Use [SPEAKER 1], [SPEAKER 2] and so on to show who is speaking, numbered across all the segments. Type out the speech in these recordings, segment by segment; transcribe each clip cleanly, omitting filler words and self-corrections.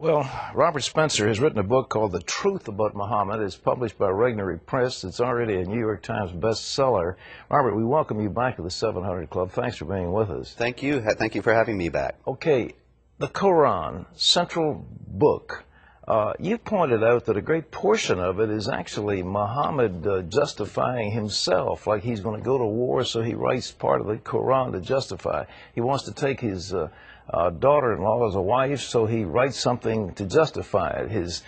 [SPEAKER 1] Well, Robert Spencer has written a book called The Truth About Muhammad. It's published by Regnery Press. It's already a New York Times bestseller. Robert, we welcome you back to the 700 Club. Thanks for being with us.
[SPEAKER 2] Thank you. Thank you for having me back.
[SPEAKER 1] Okay, the Quran, central book. You've pointed out that a great portion of it is actually Muhammad justifying himself, like he's going to go to war, so he writes part of the Quran to justify. He wants to take his daughter-in-law as a wife, so he writes something to justify it. His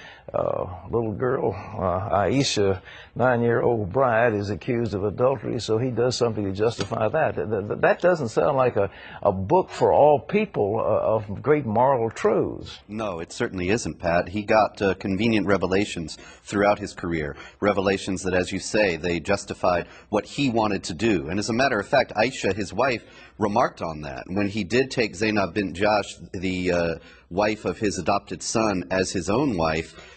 [SPEAKER 1] little girl, Aisha, 9-year-old bride, is accused of adultery, so he does something to justify that. That doesn't sound like a book for all people of great moral truths.
[SPEAKER 2] No, it certainly isn't, Pat. He got convenient revelations throughout his career, revelations that, as you say, they justified what he wanted to do. And as a matter of fact, Aisha, his wife, remarked on that. When he did take Zainab bint Jahsh, the wife of his adopted son, as his own wife,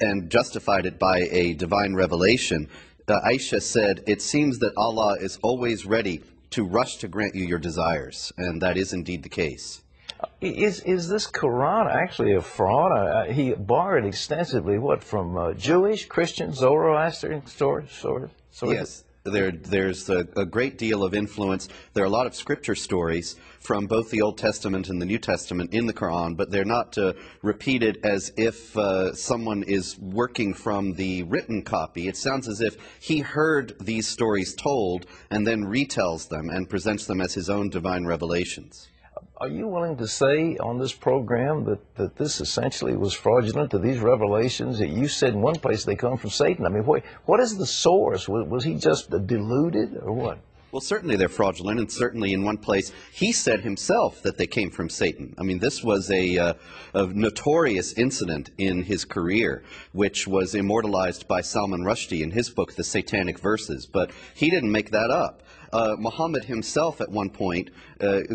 [SPEAKER 2] and justified it by a divine revelation, Aisha said, "It seems that Allah is always ready to rush to grant you your desires," and that is indeed the case.
[SPEAKER 1] Is this Quran actually a fraud? He borrowed extensively, what, from Jewish, Christian, Zoroastrian sources?
[SPEAKER 2] Yes. There's a great deal of influence. There are a lot of scripture stories from both the Old Testament and the New Testament in the Quran, but they're not repeated as if someone is working from the written copy. It sounds as if he heard these stories told and then retells them and presents them as his own divine revelations.
[SPEAKER 1] Are you willing to say on this program that this essentially was fraudulent, that these revelations that you said in one place they come from Satan? I mean, what is the source? Was he just deluded or what?
[SPEAKER 2] Well, certainly they're fraudulent, and certainly in one place he said himself that they came from Satan. I mean, this was a notorious incident in his career, which was immortalized by Salman Rushdie in his book, The Satanic Verses. But he didn't make that up. Muhammad himself at one point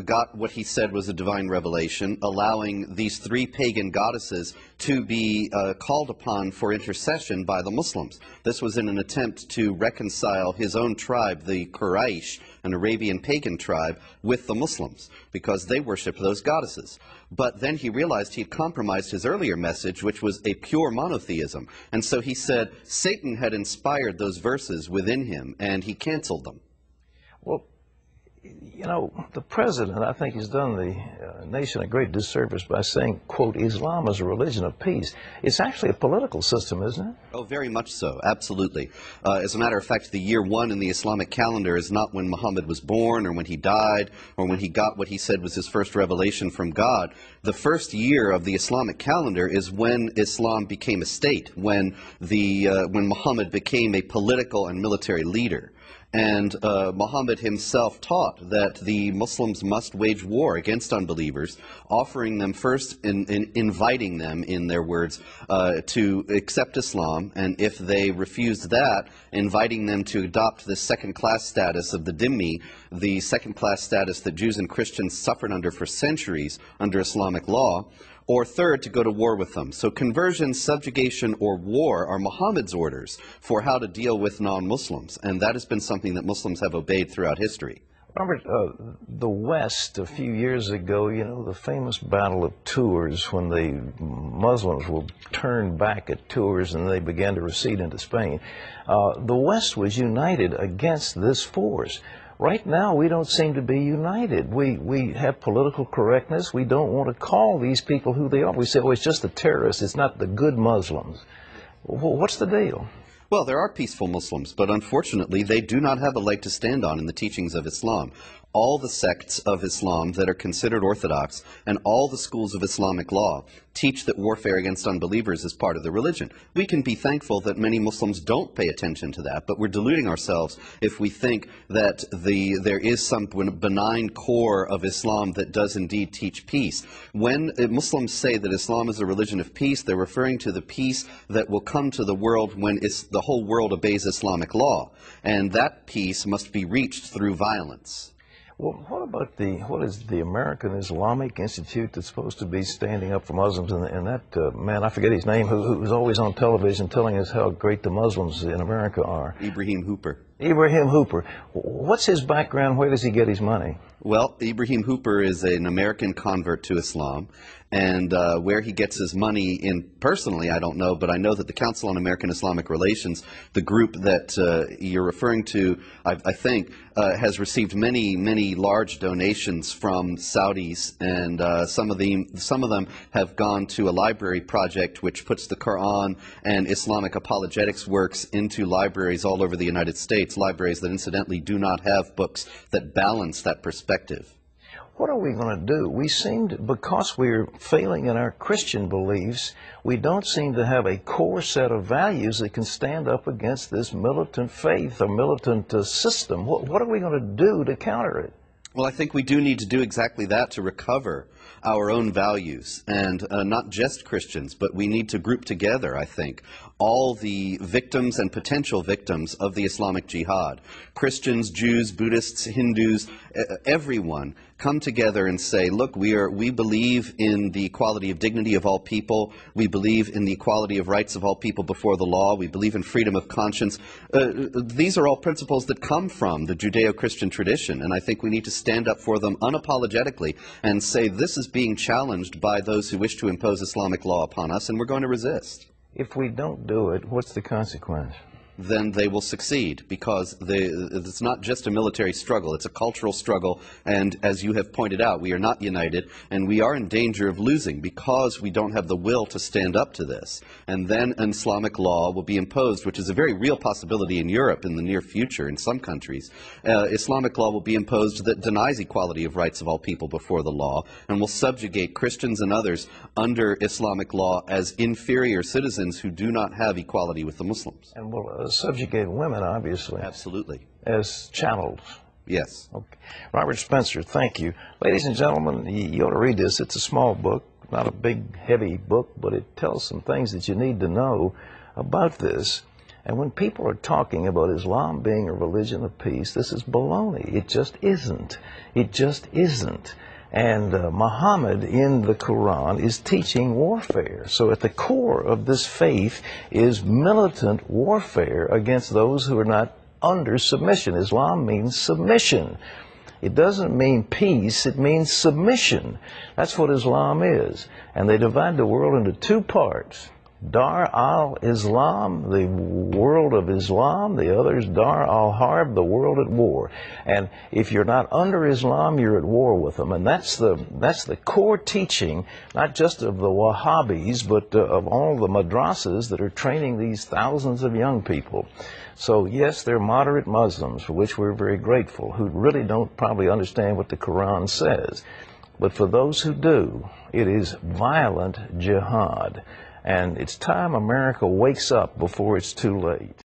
[SPEAKER 2] got what he said was a divine revelation, allowing these three pagan goddesses to be called upon for intercession by the Muslims. This was in an attempt to reconcile his own tribe, the Quraysh, an Arabian pagan tribe, with the Muslims, because they worshiped those goddesses. But then he realized he had compromised his earlier message, which was a pure monotheism. And so he said Satan had inspired those verses within him, and he canceled them.
[SPEAKER 1] Well, you know, the president, I think, has done the nation a great disservice by saying, quote, Islam is a religion of peace. It's actually a political system, isn't it?
[SPEAKER 2] Oh, very much so, absolutely. As a matter of fact, the year 1 in the Islamic calendar is not when Muhammad was born or when he died or when he got what he said was his first revelation from God. The first year of the Islamic calendar is when Islam became a state, when Muhammad became a political and military leader. And Muhammad himself taught that the Muslims must wage war against unbelievers, offering them first, inviting them, in their words, to accept Islam, and if they refused that, inviting them to adopt the second-class status of the dhimmi, the second-class status that Jews and Christians suffered under for centuries under Islamic law, or third, to go to war with them. So conversion, subjugation, or war are Muhammad's orders for how to deal with non-Muslims, and that has been something that Muslims have obeyed throughout history.
[SPEAKER 1] Robert, the West, a few years ago, you know, the famous Battle of Tours, when the Muslims were turned back at Tours and they began to recede into Spain, the West was united against this force. Right now, we don't seem to be united. We have political correctness. We don't want to call these people who they are. We say, oh, it's just the terrorists. It's not the good Muslims. What's the deal?
[SPEAKER 2] Well, there are peaceful Muslims, but unfortunately, they do not have a leg to stand on in the teachings of Islam. All the sects of Islam that are considered orthodox and all the schools of Islamic law teach that warfare against unbelievers is part of the religion. We can be thankful that many Muslims don't pay attention to that, but we're deluding ourselves if we think that there is some benign core of Islam that does indeed teach peace. When Muslims say that Islam is a religion of peace, they're referring to the peace that will come to the world when the whole world obeys Islamic law, and that peace must be reached through violence.
[SPEAKER 1] Well, what is the American Islamic Institute that's supposed to be standing up for Muslims, and that man, I forget his name, who's always on television telling us how great the Muslims in America are?
[SPEAKER 2] Ibrahim Hooper.
[SPEAKER 1] Ibrahim Hooper. What's his background? Where does he get his money?
[SPEAKER 2] Well, Ibrahim Hooper is an American convert to Islam, and where he gets his money in personally, I don't know, but I know that the Council on American Islamic Relations, the group that you're referring to, I think, has received many, many large donations from Saudis, and some of them have gone to a library project which puts the Quran and Islamic apologetics works into libraries all over the United States, libraries that incidentally do not have books that balance that perspective.
[SPEAKER 1] What are we going to do? We seem to, because we're failing in our Christian beliefs, we don't seem to have a core set of values that can stand up against this militant faith or militant system. What are we going to do to counter it?
[SPEAKER 2] Well, I think we do need to do exactly that, to recover our own values, and not just Christians, but we need to group together, I think, all the victims and potential victims of the Islamic Jihad. Christians, Jews, Buddhists, Hindus, everyone come together and say, look, we believe in the equality of dignity of all people. We believe in the equality of rights of all people before the law. We believe in freedom of conscience. These are all principles that come from the Judeo-Christian tradition, and I think we need to stand up for them unapologetically and say this is being challenged by those who wish to impose Islamic law upon us, and we're going to resist.
[SPEAKER 1] If we don't do it, what's the consequence?
[SPEAKER 2] Then they will succeed, because it's not just a military struggle, it's a cultural struggle, and as you have pointed out, we are not united, and we are in danger of losing because we don't have the will to stand up to this. And then an Islamic law will be imposed, which is a very real possibility in Europe in the near future in some countries. Islamic law will be imposed that denies equality of rights of all people before the law, and will subjugate Christians and others under Islamic law as inferior citizens who do not have equality with the Muslims.
[SPEAKER 1] And will subjugate women, obviously.
[SPEAKER 2] Absolutely.
[SPEAKER 1] As chattels.
[SPEAKER 2] Yes.
[SPEAKER 1] Okay. Robert Spencer, thank you. Ladies and gentlemen, you ought to read this. It's a small book, not a big, heavy book, but it tells some things that you need to know about this. And when people are talking about Islam being a religion of peace, this is baloney. It just isn't. It just isn't. And Muhammad in the Quran is teaching warfare. So at the core of this faith is militant warfare against those who are not under submission. Islam means submission. It doesn't mean peace, it means submission. That's what Islam is. And they divide the world into two parts. Dar al-Islam, the world of Islam. The other is Dar al-Harb, the world at war. And if you're not under Islam, you're at war with them. And that's the core teaching, not just of the Wahhabis, but of all the madrasas that are training these thousands of young people. So yes, they're moderate Muslims, for which we're very grateful, who really don't probably understand what the Quran says. But for those who do, it is violent jihad. And it's time America wakes up before it's too late.